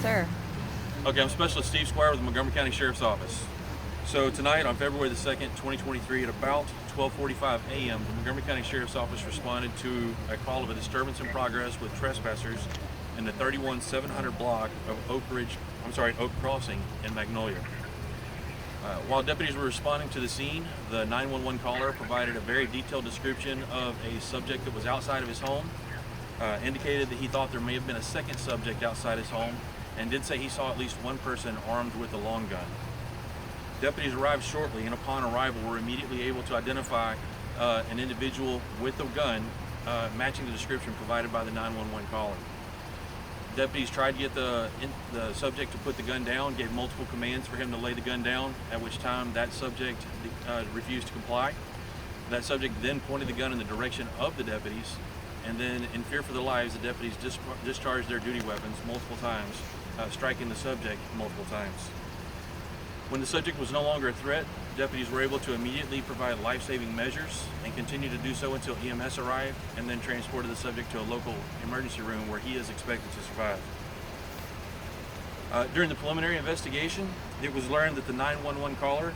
sir. Okay, I'm Specialist Steve Squire with the Montgomery County Sheriff's Office. So tonight, on February the 2nd, 2023, at about 12:45 a.m., the Montgomery County Sheriff's Office responded to a call of a disturbance in progress with trespassers in the 31700 block of Oak Crossing in Magnolia. While deputies were responding to the scene, the 911 caller provided a very detailed description of a subject that was outside of his home, indicated that he thought there may have been a second subject outside his home, and did say he saw at least one person armed with a long gun. Deputies arrived shortly, and upon arrival were immediately able to identify an individual with a gun matching the description provided by the 911 caller. Deputies tried to get the subject to put the gun down, gave multiple commands for him to lay the gun down, at which time that subject refused to comply. That subject then pointed the gun in the direction of the deputies, and then, in fear for their lives, the deputies discharged their duty weapons multiple times, striking the subject multiple times. When the subject was no longer a threat, deputies were able to immediately provide life-saving measures and continued to do so until EMS arrived, and then transported the subject to a local emergency room where he is expected to survive. During the preliminary investigation, it was learned that the 911 caller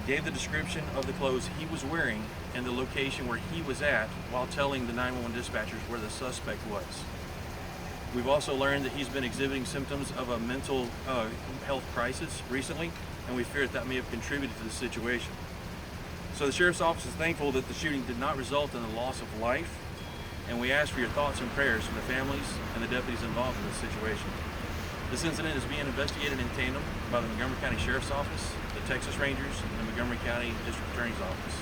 gave the description of the clothes he was wearing and the location where he was at while telling the 911 dispatchers where the suspect was. We've also learned that he's been exhibiting symptoms of a mental health crisis recently, and we fear that may have contributed to the situation. So the Sheriff's Office is thankful that the shooting did not result in the loss of life, and we ask for your thoughts and prayers for the families and the deputies involved in this situation. This incident is being investigated in tandem by the Montgomery County Sheriff's Office, the Texas Rangers, and the Montgomery County District Attorney's Office.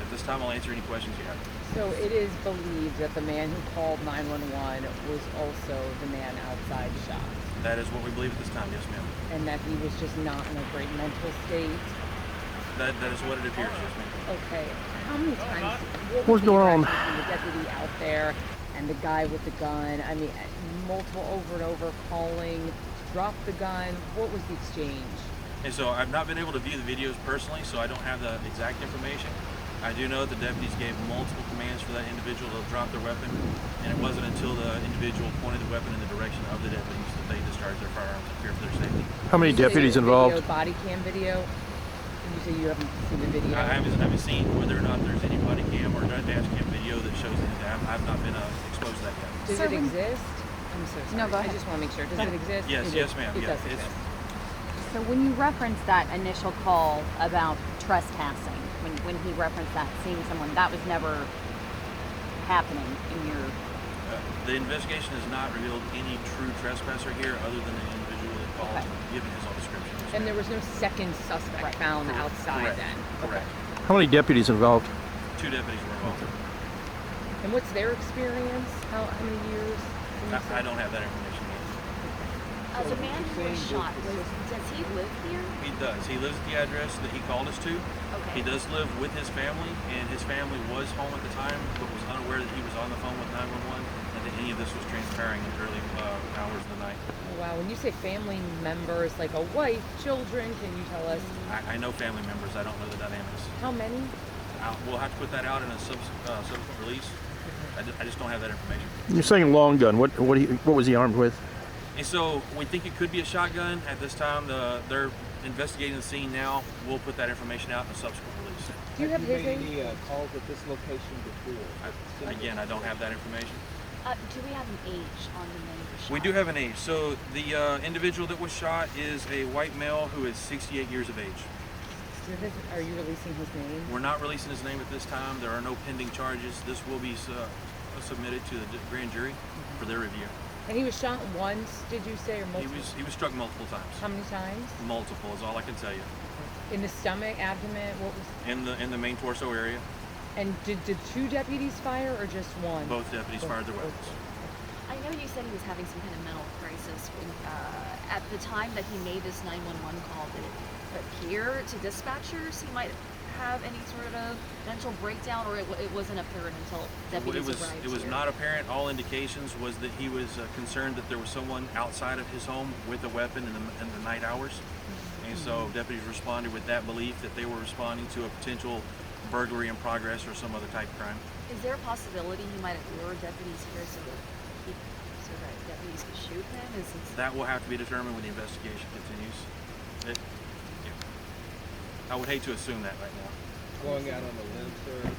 At this time, I'll answer any questions you have. So it is believed that the man who called 911 was also the man outside shot. That is what we believe at this time, yes ma'am. And that he was just not in a great mental state. That is what it appears, yes ma'am. Okay. How many times What's going on? between the deputy out there and the guy with the gun? I mean, multiple over and over calling, drop the gun. What was the exchange? And so I've not been able to view the videos personally, so I don't have the exact information. I do know that the deputies gave multiple commands for that individual to drop their weapon, and it wasn't until the individual pointed the weapon in the direction of the deputies that they discharged their firearms in fear for their safety. How many deputies involved? Body cam video? You say you haven't seen the video? I haven't seen whether or not there's any body cam or dash cam video that shows anything. I've not been exposed to that yet. Does it exist? I'm so sorry. No, go ahead. I just want to make sure. Does it exist? Yes, ma'am. It Yeah, does exist. So when you referenced that initial call about trespassing, when he referenced that, seeing someone, that was never happening in your... The investigation has not revealed any true trespasser here other than the individual that called, giving his own description. And there was no second suspect found outside Correct. then? Correct. How many deputies involved? 2 deputies were involved. And what's their experience? How many years? I don't have that information yet. The man who was shot, does he live here? He does. He lives at the address that he called us to. Okay. He does live with his family, and his family was home at the time, but was unaware that he was on the phone with 911, and that any of this was transpiring in the early hours of the night. Oh, wow. When you say family members, like a wife, children, can you tell us? I know family members. I don't know the dynamics. How many? We'll have to put that out in a subsequent release. I just don't have that information. You're saying long gun. What was he armed with? And so we think it could be a shotgun. At this time, they're investigating the scene now. We'll put that information out in a subsequent release. Do you have his age? any calls at this location before? Again, I don't have that information. Do we have an age on the man who was shot? We do have an age. So the individual that was shot is a white male who is 68 years of age. Are you releasing his name? We're not releasing his name at this time. There are no pending charges. This will be submitted to the grand jury for their review. And he was shot once, did you say, or multiple? He was struck multiple times. How many times? Multiple is all I can tell you. In the stomach, abdomen, what was? In the main torso area. And did 2 deputies fire or just one? Both deputies fired their weapons. I know you said he was having some kind of mental crisis. At the time that he made this 911 call, did it appear to dispatchers he might have any sort of mental breakdown, or it wasn't apparent until deputies arrived? It was not apparent. All indications was that he was concerned that there was someone outside of his home with a weapon in the night hours. And so deputies responded with that belief that they were responding to a potential burglary in progress or some other type of crime. Is there a possibility he might have lured deputies here so that deputies deputies to shoot him? Is it? That will have to be determined when the investigation continues. I would hate to assume that right now. Going out on a limb, sir.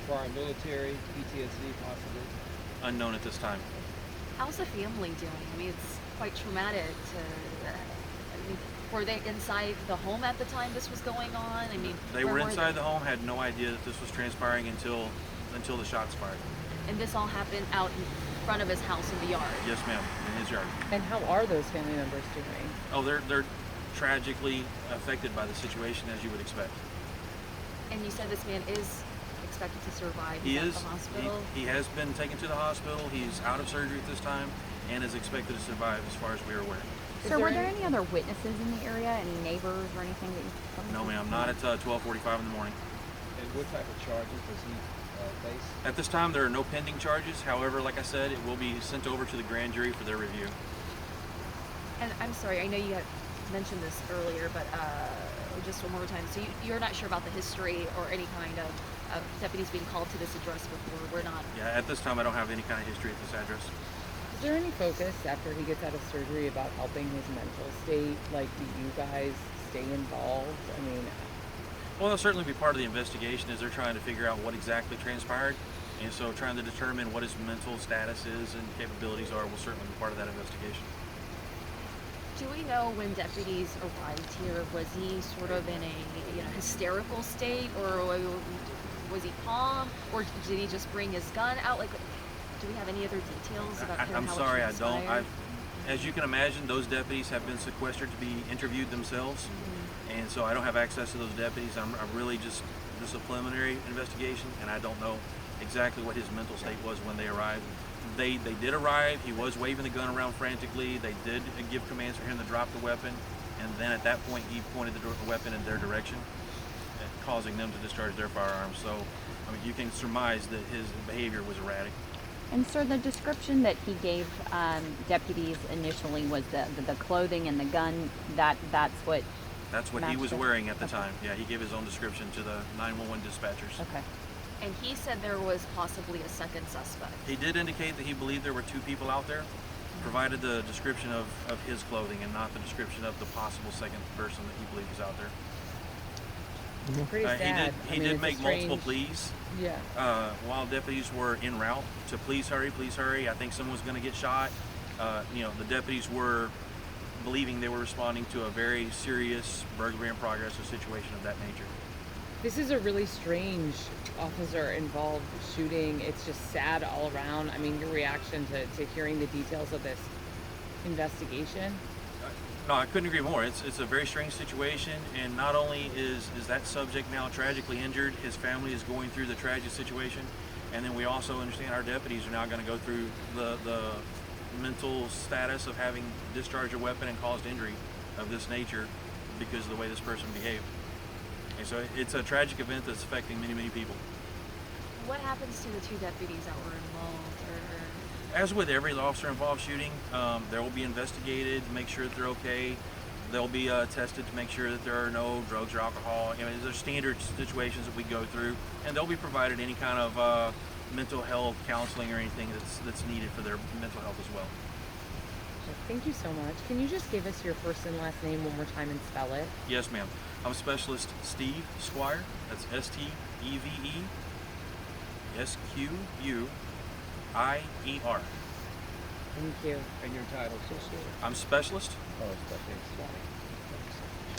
Prior military, PTSD possibly. Unknown at this time. How's the family doing? I mean, it's quite traumatic to. I mean, were they inside the home at the time this was going on? I mean, They were inside the home, had no idea that this was transpiring until the shots fired. And this all happened out in front of his house in the yard. Yes, ma'am, in his yard. And how are those family members doing? Oh, they're tragically affected by the situation, as you would expect. And you said this man is expected to survive. He He's is. at the hospital. He has been taken to the hospital. He's out of surgery at this time, and is expected to survive, as far as we are aware. Sir, were there any other witnesses in the area? Any neighbors or anything that you? No, ma'am, not at 12:45 in the morning. And what type of charges does he face? At this time, there are no pending charges. However, like I said, it will be sent over to the grand jury for their review. And I'm sorry, I know you had mentioned this earlier, but just one more time. So you're not sure about the history or any kind of deputies being called to this address before? We're not. Yeah, at this time, I don't have any kind of history at this address. Is there any focus after he gets out of surgery about helping his mental state? Like, do you guys stay involved? I mean, Well, they'll certainly be part of the investigation as they're trying to figure out what exactly transpired. And so trying to determine what his mental status is and capabilities are will certainly be part of that investigation. Do we know when deputies arrived here, was he sort of in a hysterical state, or was he calm, or did he just bring his gun out? Like, do we have any other details about kind of I'm how it sorry, I don't. transpired? As you can imagine, those deputies have been sequestered to be interviewed themselves. And so I don't have access to those deputies. I'm really just a preliminary investigation, and I don't know exactly what his mental state was when they arrived. They did arrive. He was waving the gun around frantically. They did give commands for him to drop the weapon, and then at that point he pointed the weapon in their direction, causing them to discharge their firearms. So, I mean, you can surmise that his behavior was erratic. And sir, the description that he gave deputies initially was the clothing and the gun. That's what. That's what he was matched it? wearing at the Okay. time. Yeah, he gave his own description to the 911 dispatchers. Okay. And he said there was possibly a second suspect. He did indicate that he believed there were two people out there, provided the description of his clothing and not the description of the possible second person that he believed was out there. it's pretty sad. He did make multiple pleas Yeah. while deputies were en route to please hurry, I think someone's going to get shot. The deputies were believing they were responding to a very serious burglary in progress or situation of that nature. This is a really strange officer involved shooting. It's just sad all around. I mean, your reaction to hearing the details of this investigation? No, I couldn't agree more. It's a very strange situation, and not only is that subject now tragically injured, his family is going through the tragic situation, and then we also understand our deputies are now going to go through the mental status of having discharged a weapon and caused injury of this nature because of the way this person behaved. And so it's a tragic event that's affecting many, many people. What happens to the two deputies that were involved? Or As with every officer involved shooting, they will be investigated, make sure that they're okay. They'll be tested to make sure that there are no drugs or alcohol. These are standard situations that we go through, and they'll be provided any kind of mental health counseling or anything that's needed for their mental health as well. Thank you so much. Can you just give us your first and last name one more time and spell it? Yes, ma'am. I'm Specialist Steve Squire. That's STEVE SQUIER. Thank you. And your title, sir? I'm Specialist. Oh, specialist.